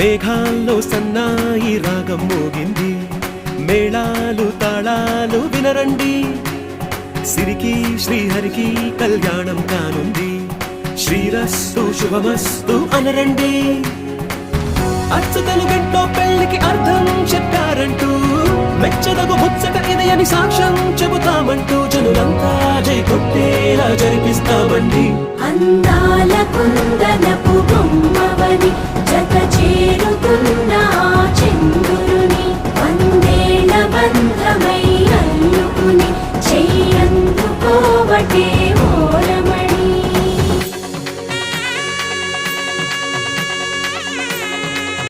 మేఘాల్లో సన్నాయి రాగం మోగింది, మేళాలు తాళాలు వినరండి. సిరికి శ్రీహరికి కళ్యాణం కానుంది, శ్రీరస్తు శుభమస్తు అనరండి. అచ్చ తెలుగింట్లో పెళ్లికి అర్థం చెప్పారంటూ, మెచ్చదగు ముచ్చట ఇది అని సాక్ష్యం చెబుతామంటూ, జనులంతా జై కొట్టేలా జరిపిస్తామండి. అందాల కుందనపు బొమ్మవని జత చేరు